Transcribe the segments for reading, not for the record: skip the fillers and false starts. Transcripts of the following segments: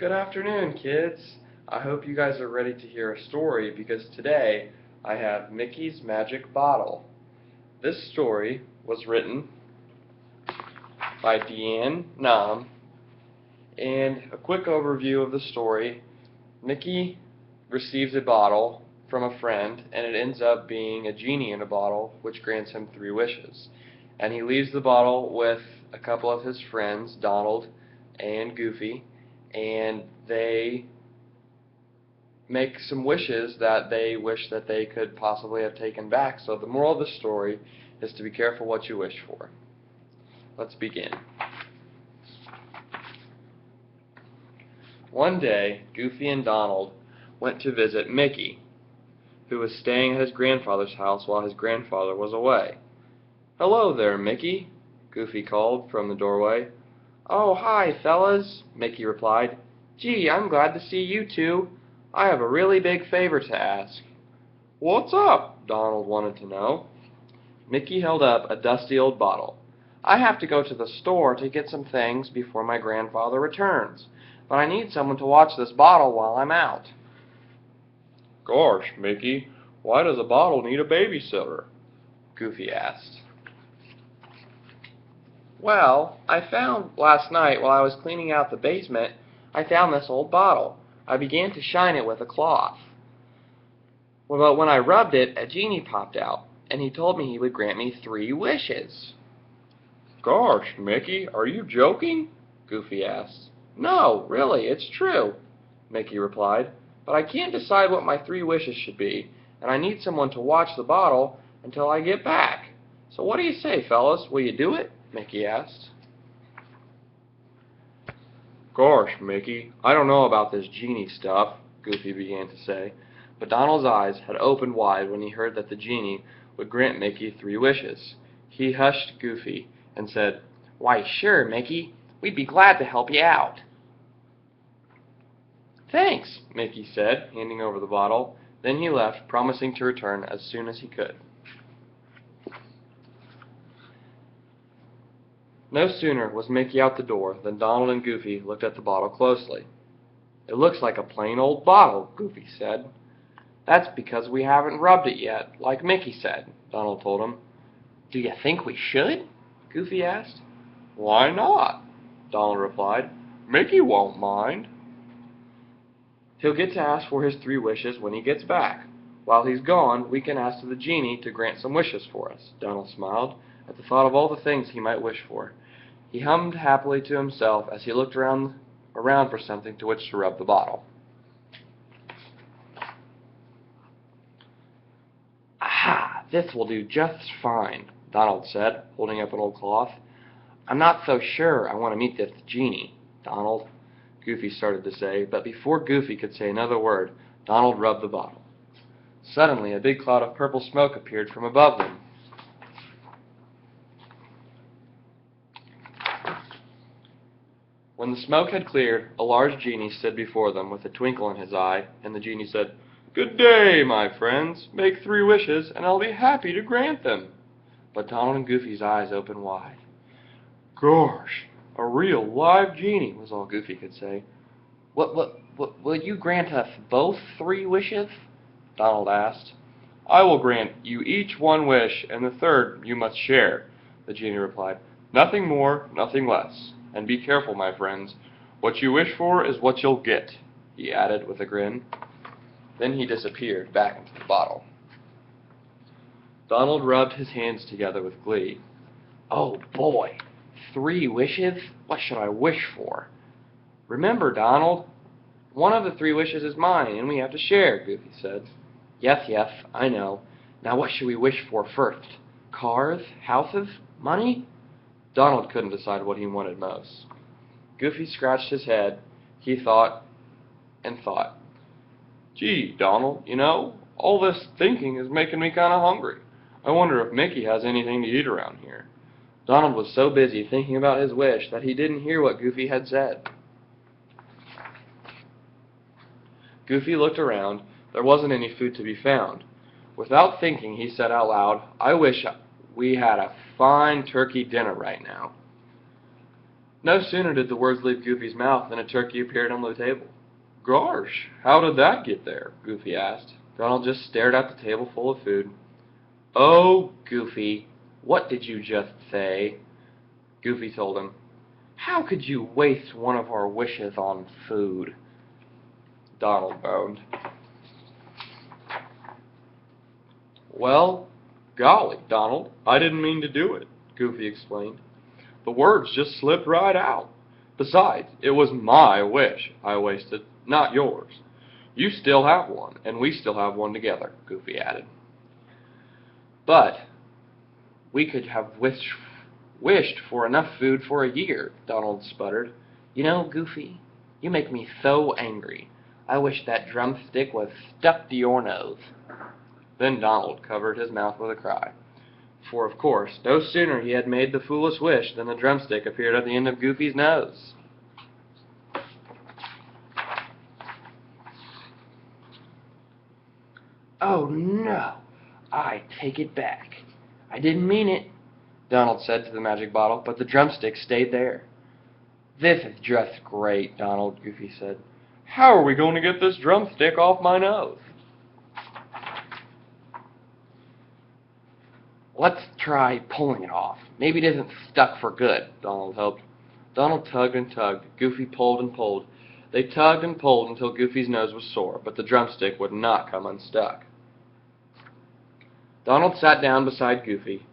Good afternoon, kids. I hope you guys are ready to hear a story because today I have Mickey's Magic Bottle. This story was written by Deanne Nam, and a quick overview of the story. Mickey receives a bottle from a friend, and it ends up being a genie in a bottle which grants him 3 wishes. And he leaves the bottle with a couple of his friends, Donald and Goofy, and they make some wishes that they wish that they could possibly have taken back. So the moral of the story is to be careful what you wish for. Let's begin. One day, Goofy and Donald went to visit Mickey, who was staying at his grandfather's house while his grandfather was away. "Hello there, Mickey," Goofy called from the doorway. "Oh, hi, fellas," Mickey replied. "Gee, I'm glad to see you two. I have a really big favor to ask." "What's up?" Donald wanted to know. Mickey held up a dusty old bottle. "I have to go to the store to get some things before my grandfather returns, but I need someone to watch this bottle while I'm out." "Gosh, Mickey, why does a bottle need a babysitter?" Goofy asked. "Well, I found last night while I was cleaning out the basement, I found this old bottle. I began to shine it with a cloth. Well, but when I rubbed it, a genie popped out, and he told me he would grant me 3 wishes. "Gosh, Mickey, are you joking?" Goofy asked. "No, really, it's true," Mickey replied. "But I can't decide what my 3 wishes should be, and I need someone to watch the bottle until I get back. So what do you say, fellas? Will you do it?" Mickey asked. "Gosh, Mickey, I don't know about this genie stuff," Goofy began to say, but Donald's eyes had opened wide when he heard that the genie would grant Mickey 3 wishes. He hushed Goofy and said, "Why, sure, Mickey, we'd be glad to help you out." "Thanks," Mickey said, handing over the bottle. Then he left, promising to return as soon as he could. No sooner was Mickey out the door than Donald and Goofy looked at the bottle closely. "It looks like a plain old bottle," Goofy said. "That's because we haven't rubbed it yet, like Mickey said," Donald told him. "Do you think we should?" Goofy asked. "Why not?" Donald replied. "Mickey won't mind. He'll get to ask for his 3 wishes when he gets back. While he's gone, we can ask the genie to grant some wishes for us." Donald smiled at the thought of all the things he might wish for. He hummed happily to himself as he looked around for something to which to rub the bottle. "Aha! This will do just fine," Donald said, holding up an old cloth. "I'm not so sure I want to meet this genie, Donald," Goofy started to say, but before Goofy could say another word, Donald rubbed the bottle. Suddenly, a big cloud of purple smoke appeared from above them. When the smoke had cleared, a large genie stood before them with a twinkle in his eye, and the genie said, "Good day, my friends. Make 3 wishes, and I'll be happy to grant them." But Donald and Goofy's eyes opened wide. "Gosh, a real live genie," was all Goofy could say. Will you grant us both 3 wishes?" Donald asked. "I will grant you each 1 wish, and the 3rd you must share," the genie replied. "Nothing more, nothing less. And be careful, my friends. What you wish for is what you'll get," he added with a grin. Then he disappeared back into the bottle. Donald rubbed his hands together with glee. "Oh boy, 3 wishes? What should I wish for?" "Remember, Donald, 1 of the 3 wishes is mine, and we have to share," Goofy said. Yes, I know. Now what should we wish for first? Cars? Houses? Money?" Donald couldn't decide what he wanted most. Goofy scratched his head. He thought and thought. "Gee, Donald, all this thinking is making me kind of hungry. I wonder if Mickey has anything to eat around here." Donald was so busy thinking about his wish that he didn't hear what Goofy had said. Goofy looked around. There wasn't any food to be found. Without thinking, he said out loud, "I wish we had a fine turkey dinner right now." No sooner did the words leave Goofy's mouth than a turkey appeared on the table. "Gosh, how did that get there?" Goofy asked. Donald just stared at the table full of food. "Oh, Goofy, what did you just say?" Goofy told him. "How could you waste one of our wishes on food?" Donald moaned. "Well, golly, Donald, I didn't mean to do it," Goofy explained. "The words just slipped right out. Besides, it was my wish I wasted, not yours. You still have one, and we still have one together," Goofy added. "But we could have wished for enough food for a year," Donald sputtered. "You know, Goofy, you make me so angry. I wish that drumstick was stuck to your nose." Then Donald covered his mouth with a cry. For, of course, no sooner he had made the foolish wish than the drumstick appeared at the end of Goofy's nose. "Oh, no, I take it back. I didn't mean it," Donald said to the magic bottle, but the drumstick stayed there. "This is just great, Donald," Goofy said. "How are we going to get this drumstick off my nose?" "Let's try pulling it off. Maybe it isn't stuck for good," Donald hoped. Donald tugged and tugged. Goofy pulled and pulled. They tugged and pulled until Goofy's nose was sore, but the drumstick would not come unstuck. Donald sat down beside Goofy.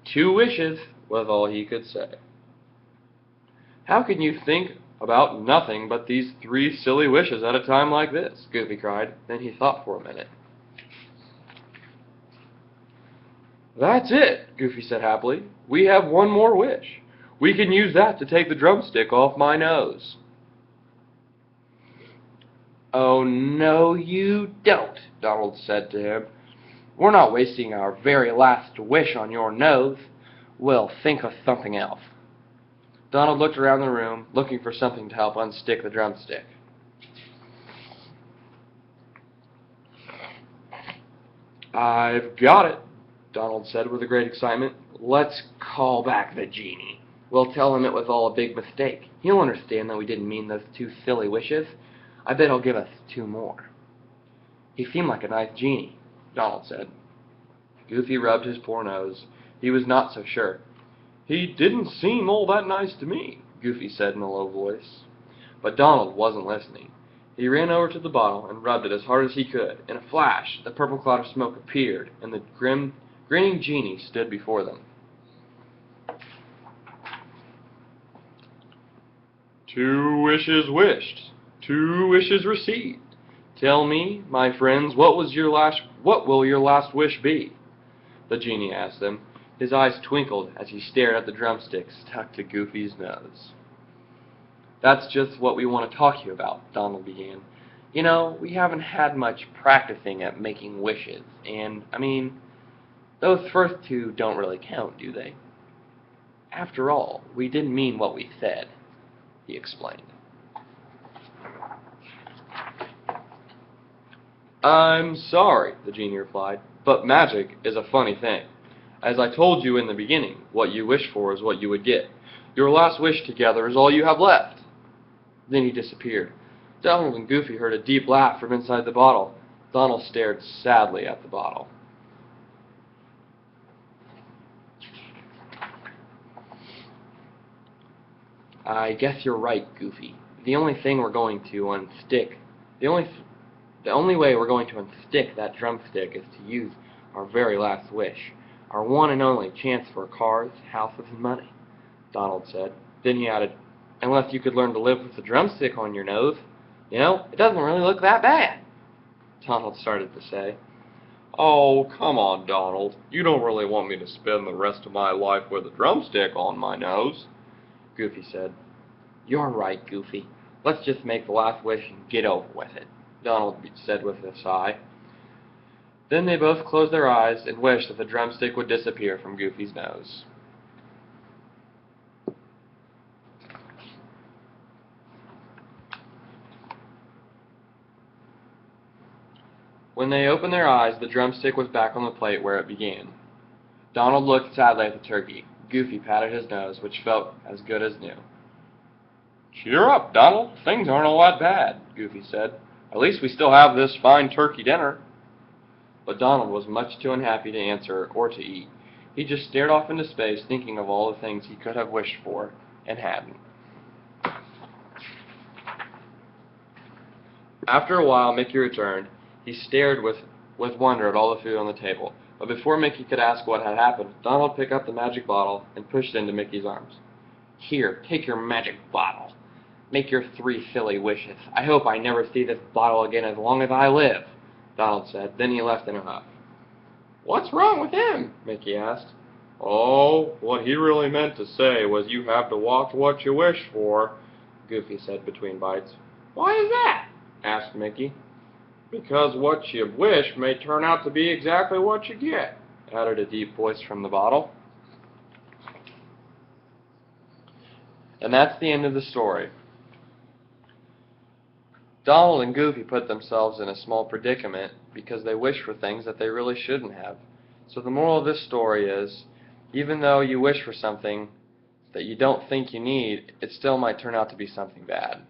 "2 wishes," was all he could say. "How can you think about nothing but these 3 silly wishes at a time like this?" Goofy cried. Then he thought for a minute. "That's it," Goofy said happily. "We have one more wish. We can use that to take the drumstick off my nose." "Oh, no, you don't," Donald said to him. "We're not wasting our very last wish on your nose. We'll think of something else." Donald looked around the room, looking for something to help unstick the drumstick. "I've got it," Donald said with great excitement. "Let's call back the genie. We'll tell him it was all a big mistake. He'll understand that we didn't mean those 2 silly wishes. I bet he'll give us 2 more. He seemed like a nice genie," Donald said. Goofy rubbed his poor nose. He was not so sure. "He didn't seem all that nice to me," Goofy said in a low voice. But Donald wasn't listening. He ran over to the bottle and rubbed it as hard as he could. In a flash, the purple cloud of smoke appeared, and the grinning genie stood before them. "2 wishes wished, 2 wishes received. Tell me, my friends, what will your last wish be?" the genie asked them. His eyes twinkled as he stared at the drumstick stuck to Goofy's nose. "That's just what we want to talk to you about," Donald began. "You know, we haven't had much practicing at making wishes, and, those first 2 don't really count, do they? After all, we didn't mean what we said," he explained. "I'm sorry," the genie replied, "but magic is a funny thing. As I told you in the beginning, what you wish for is what you would get. Your last wish together is all you have left." Then he disappeared. Donald and Goofy heard a deep laugh from inside the bottle. Donald stared sadly at the bottle. "I guess you're right, Goofy. The only way we're going to unstick that drumstick is to use our very last wish. Our one and only chance for cars, houses, and money," Donald said. Then he added, "Unless you could learn to live with the drumstick on your nose. It doesn't really look that bad," Donald started to say. "Oh, come on, Donald. You don't really want me to spend the rest of my life with a drumstick on my nose," Goofy said. "You're right, Goofy. Let's just make the last wish and get over with it," Donald said with a sigh. Then they both closed their eyes and wished that the drumstick would disappear from Goofy's nose. When they opened their eyes, the drumstick was back on the plate where it began. Donald looked sadly at the turkey. Goofy patted his nose, which felt as good as new. Cheer up, Donald. Things aren't all that bad, Goofy said. At least we still have this fine turkey dinner. But Donald was much too unhappy to answer or to eat. He just stared off into space, thinking of all the things he could have wished for and hadn't. After a while, Mickey returned. He stared with wonder at all the food on the table. But before Mickey could ask what had happened, Donald picked up the magic bottle and pushed it into Mickey's arms. Here, take your magic bottle. Make your 3 silly wishes. I hope I never see this bottle again as long as I live, Donald said. Then he left in a huff. What's wrong with him? Mickey asked. Oh, what he really meant to say was you have to watch what you wish for, Goofy said between bites. Why is that? Asked Mickey. Because what you wish may turn out to be exactly what you get, added a deep voice from the bottle. And that's the end of the story. Donald and Goofy put themselves in a small predicament because they wished for things that they really shouldn't have. So the moral of this story is, even though you wish for something that you don't think you need, it still might turn out to be something bad.